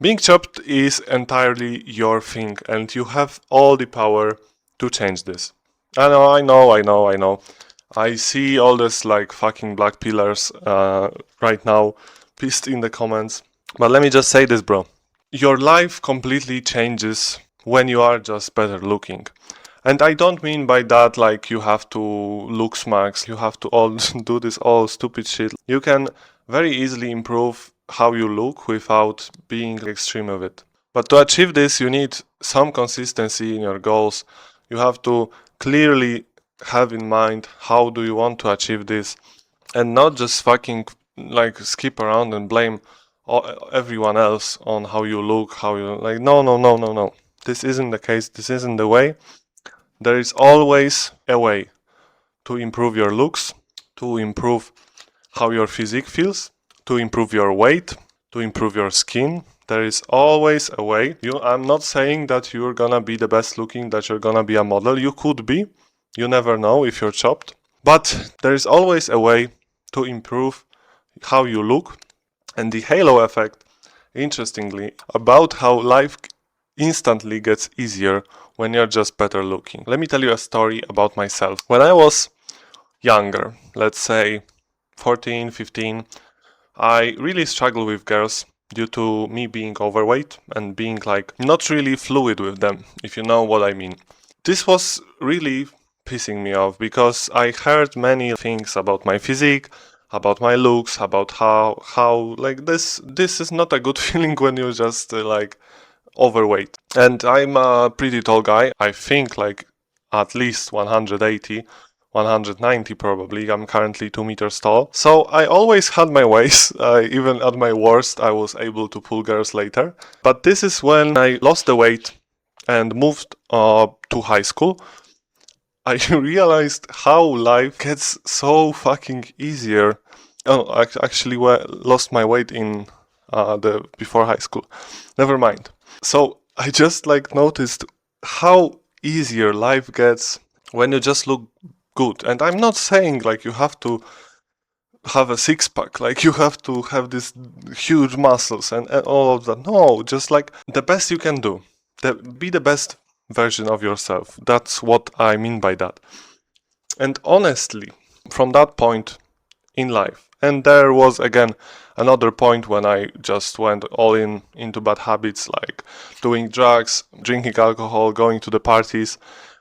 Being chopped is entirely your thing, and you have all the power to change this. I know. I see all this like fucking black pillars right now pissed in the comments. But let me just say this, bro. Your life completely changes when you are just better looking. And I don't mean by that like you have to look smart, you have to all do this all stupid shit. You can very easily improve how you look without being extreme of it. But to achieve this, you need some consistency in your goals. You have to clearly have in mind how do you want to achieve this, and not just fucking like skip around and blame everyone else on how you look, how you like. No. This isn't the case. This isn't the way. There is always a way to improve your looks, to improve how your physique feels, to improve your weight, to improve your skin. There is always a way. I'm not saying that you're gonna be the best looking, that you're gonna be a model. You could be. You never know if you're chopped. But there is always a way to improve how you look. And the halo effect, interestingly, about how life instantly gets easier when you're just better looking. Let me tell you a story about myself. When I was younger, let's say 14, 15, I really struggled with girls due to me being overweight and being like not really fluid with them, if you know what I mean. This was really pissing me off because I heard many things about my physique, about my looks, about how like this is not a good feeling when you're just like overweight. And I'm a pretty tall guy. I think like at least 180, 190 probably. I'm currently 2 meters tall. So I always had my ways. Even at my worst, I was able to pull girls later. But this is when I lost the weight and moved to high school. I realized how life gets so fucking easier. Oh, I actually lost my weight in the before high school. Never mind. So I just like noticed how easier life gets when you just look good. And I'm not saying like you have to have a six pack, like you have to have this huge muscles and all of that. No, just like the best you can do. Be the best version of yourself. That's what I mean by that. And honestly, from that point in life, and there was again another point when I just went all in into bad habits like doing drugs, drinking alcohol, going to the parties.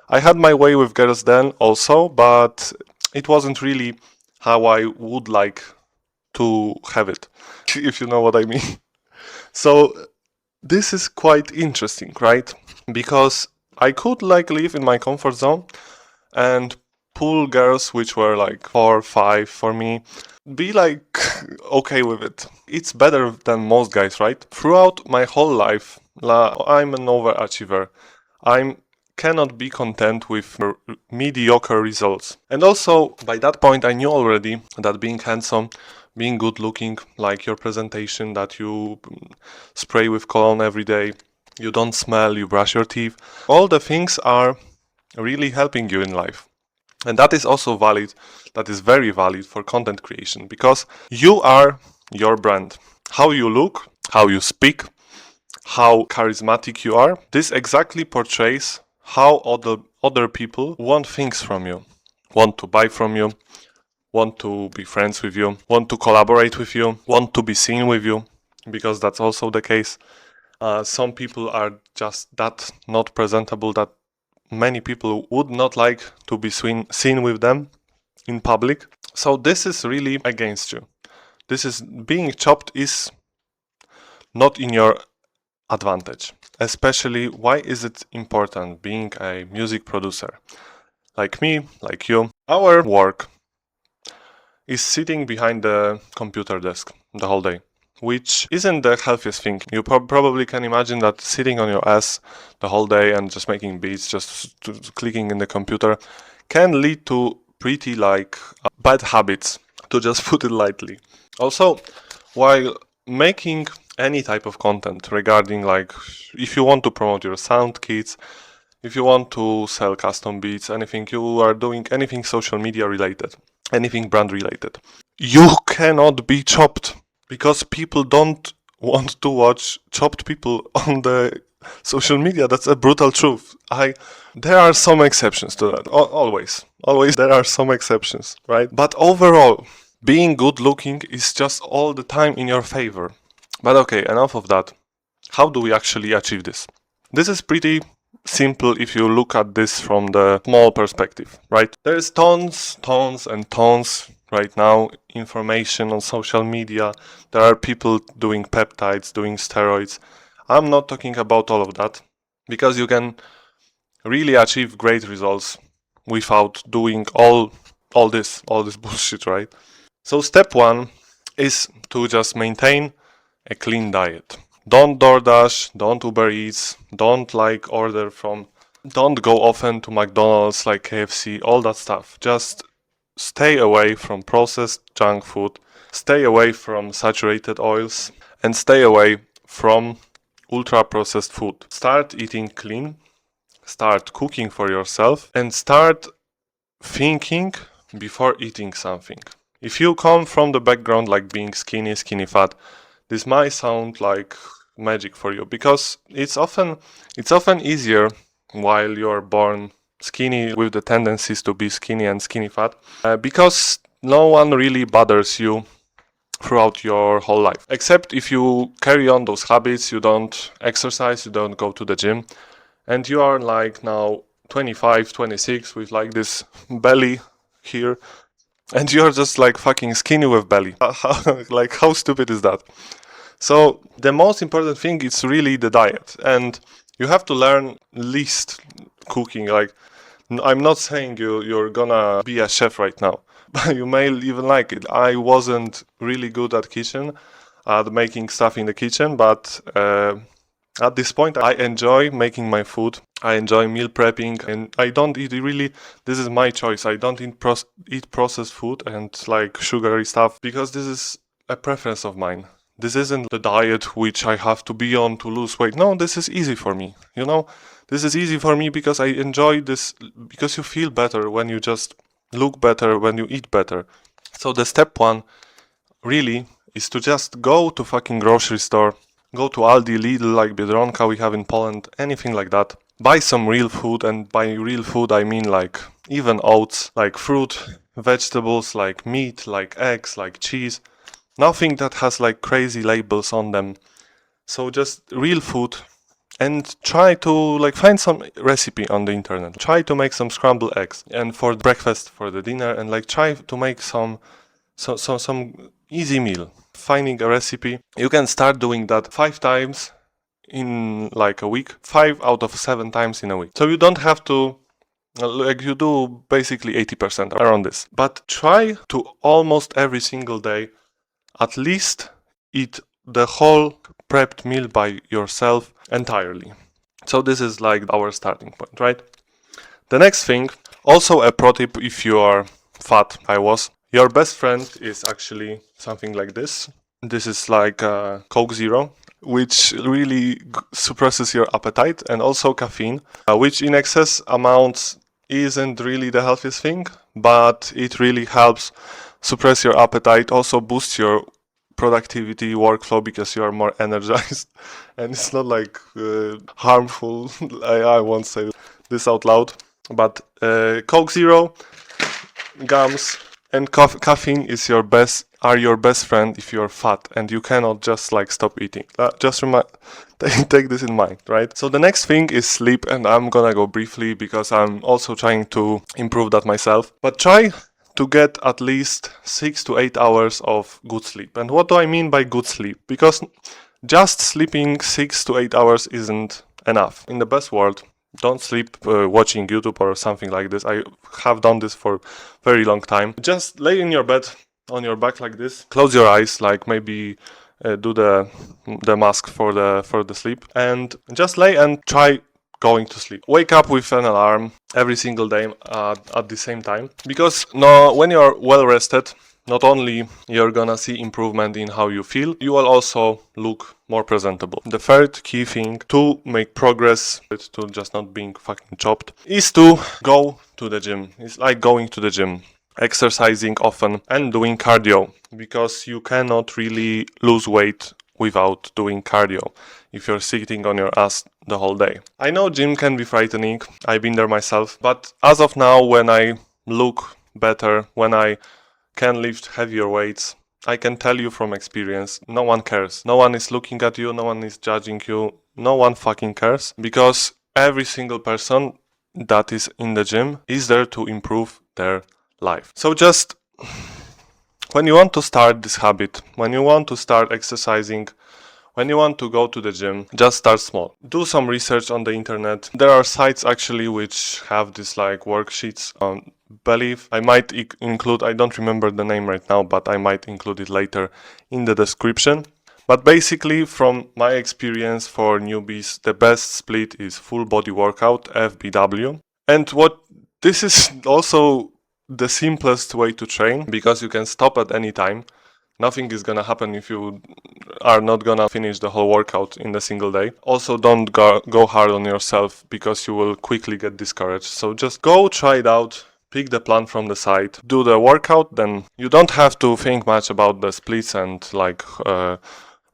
I had my way with girls then also, but it wasn't really how I would like to have it, if you know what I mean. So this is quite interesting, right? Because I could like live in my comfort zone and pull girls which were like 4, 5 for me, be like okay with it. It's better than most guys, right? Throughout my whole life, I'm an overachiever. I cannot be content with mediocre results. And also, by that point, I knew already that being handsome, being good looking, like your presentation, that you spray with cologne every day, you don't smell, you brush your teeth, all the things are really helping you in life. And that is also valid, that is very valid for content creation because you are your brand. How you look, how you speak, how charismatic you are, this exactly portrays how other people want things from you, want to buy from you, want to be friends with you, want to collaborate with you, want to be seen with you, because that's also the case. Some people are just that not presentable that many people would not like to be seen with them in public. So this is really against you. This is being chopped is not in your advantage. Especially, why is it important being a music producer? Like me, like you, our work is sitting behind the computer desk the whole day, which isn't the healthiest thing. You probably can imagine that sitting on your ass the whole day and just making beats, just clicking in the computer, can lead to pretty like bad habits, to just put it lightly. Also, while making any type of content regarding like if you want to promote your sound kits, if you want to sell custom beats, anything you are doing, anything social media related, anything brand related, you cannot be chopped because people don't want to watch chopped people on the social media. That's a brutal truth. There are some exceptions to that. Always there are some exceptions, right? But overall, being good looking is just all the time in your favor. But okay, enough of that. How do we actually achieve this? This is pretty simple if you look at this from the small perspective, right? There's tons and tons right now information on social media. There are people doing peptides, doing steroids. I'm not talking about all of that because you can really achieve great results without doing all this bullshit, right? So step 1 is to just maintain a clean diet. Don't DoorDash, don't Uber Eats, don't don't go often to McDonald's like KFC, all that stuff. Just stay away from processed junk food, stay away from saturated oils, and stay away from ultra processed food. Start eating clean, start cooking for yourself, and start thinking before eating something. If you come from the background like being skinny fat, this might sound like magic for you because it's often easier while you're born skinny with the tendencies to be skinny and skinny fat because no one really bothers you throughout your whole life, except if you carry on those habits, you don't exercise, you don't go to the gym, and you are like now 25, 26 with like this belly here, and you're just like fucking skinny with belly. Like, how stupid is that? So the most important thing is really the diet, and you have to learn least cooking. Like, I'm not saying you're gonna be a chef right now, but you may even like it. I wasn't really good at kitchen, at making stuff in the kitchen, but at this point I enjoy making my food. I enjoy meal prepping, and I don't eat really. This is my choice. I don't eat processed food and like sugary stuff because this is a preference of mine. This isn't the diet which I have to be on to lose weight. No, this is easy for me. You know, this is easy for me because I enjoy this, because you feel better when you just look better, when you eat better. So the step 1 really is to just go to fucking grocery store, go to Aldi, Lidl, like Biedronka we have in Poland, anything like that. Buy some real food, and by real food I mean like even oats, like fruit, vegetables, like meat, like eggs, like cheese. Nothing that has like crazy labels on them. So just real food, and try to like find some recipe on the internet. Try to make some scrambled eggs and for breakfast, for the dinner, and like try to make some easy meal. Finding a recipe, you can start doing that 5 times in like a week, 5 out of 7 times in a week. So you don't have to like you do basically 80% around this, but try to almost every single day at least eat the whole prepped meal by yourself entirely. So this is like our starting point, right? The next thing, also a pro tip if you are fat, your best friend is actually something like this. This is like Coke Zero, which really suppresses your appetite, and also caffeine, which in excess amounts isn't really the healthiest thing, but it really helps suppress your appetite, also boosts your productivity, workflow, because you are more energized, and it's not like harmful. I won't say this out loud, but Coke Zero, gums, and caffeine are your best friend if you're fat and you cannot just like stop eating. Just take this in mind, right? So the next thing is sleep, and I'm gonna go briefly because I'm also trying to improve that myself. But try to get at least 6 to 8 hours of good sleep. And what do I mean by good sleep? Because just sleeping 6 to 8 hours isn't enough. In the best world, don't sleep watching YouTube or something like this. I have done this for a very long time. Just lay in your bed on your back like this. Close your eyes, like maybe do the mask for the sleep, and just lay and try going to sleep. Wake up with an alarm every single day at the same time, because when you're well rested, not only you're gonna see improvement in how you feel, you will also look more presentable. The third key thing to make progress, to just not being fucking chopped, is to go to the gym. It's like going to the gym, exercising often and doing cardio, because you cannot really lose weight without doing cardio if you're sitting on your ass the whole day. I know gym can be frightening, I've been there myself, but as of now, when I look better, when I can lift heavier weights, I can tell you from experience, no one cares. No one is looking at you, no one is judging you, no one fucking cares, because every single person that is in the gym is there to improve their life. So just when you want to start this habit, when you want to start exercising, when you want to go to the gym, just start small. Do some research on the internet. There are sites actually which have this like worksheets on believe. I might include, I don't remember the name right now, but I might include it later in the description. But basically, from my experience for newbies, the best split is full body workout, FBW. And this is also the simplest way to train, because you can stop at any time. Nothing is gonna happen if you are not gonna finish the whole workout in a single day. Also, don't go hard on yourself, because you will quickly get discouraged. So just go try it out, pick the plan from the site, do the workout, then you don't have to think much about the splits and like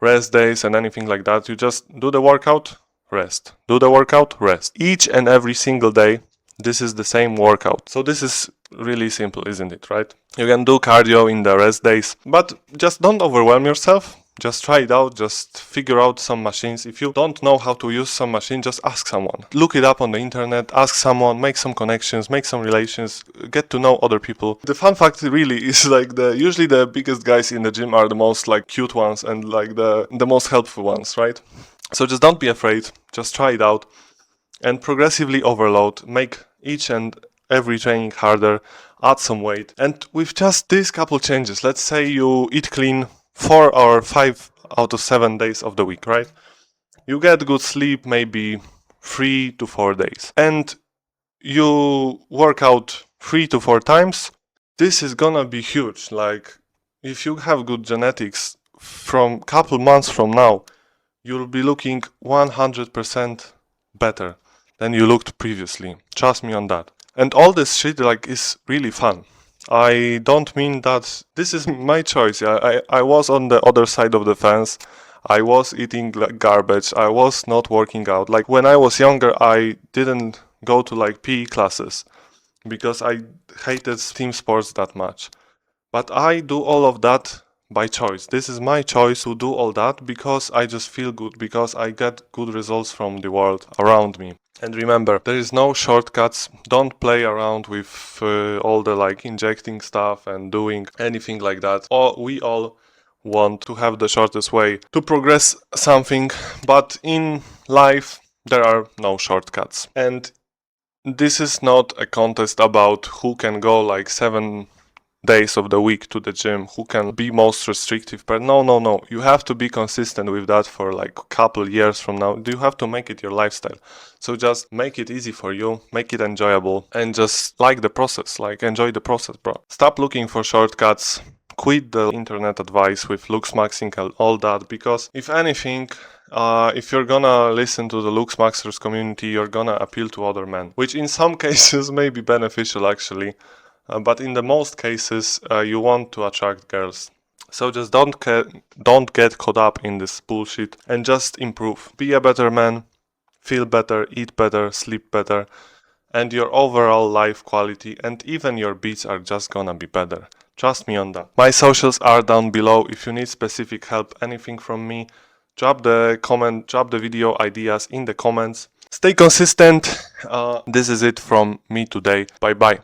rest days and anything like that. You just do the workout, rest. Do the workout, rest. Each and every single day, this is the same workout. So this is really simple, isn't it, right? You can do cardio in the rest days, but just don't overwhelm yourself. Just try it out, just figure out some machines. If you don't know how to use some machine, just ask someone. Look it up on the internet, ask someone, make some connections, make some relations, get to know other people. The fun fact really is like usually the biggest guys in the gym are the most like cute ones and like the most helpful ones, right? So just don't be afraid, just try it out and progressively overload, make each and every training harder, add some weight. And with just these couple changes, let's say you eat clean 4 or 5 out of 7 days of the week, right? You get good sleep maybe 3 to 4 days. And you work out 3 to 4 times, this is gonna be huge. Like, if you have good genetics, from couple months from now, you'll be looking 100% better than you looked previously. Trust me on that. And all this shit like is really fun. I don't mean that this is my choice. I was on the other side of the fence. I was eating like garbage. I was not working out. Like when I was younger, I didn't go to like PE classes because I hated team sports that much. But I do all of that by choice. This is my choice to do all that because I just feel good, because I get good results from the world around me. And remember, there is no shortcuts. Don't play around with all the like injecting stuff and doing anything like that. We all want to have the shortest way to progress something, but in life there are no shortcuts. And this is not a contest about who can go like 7 days of the week to the gym, who can be most restrictive. But no, you have to be consistent with that for like a couple years from now. You have to make it your lifestyle. So just make it easy for you, make it enjoyable, and just like the process, like enjoy the process, bro. Stop looking for shortcuts. Quit the internet advice with looks maxing and all that, because if anything, if you're gonna listen to the looks maxers community, you're gonna appeal to other men, which in some cases may be beneficial actually. But in the most cases, you want to attract girls. So just don't get caught up in this bullshit and just improve. Be a better man, feel better, eat better, sleep better, and your overall life quality and even your beats are just gonna be better. Trust me on that. My socials are down below. If you need specific help, anything from me, drop the video ideas in the comments. Stay consistent. This is it from me today. Bye bye.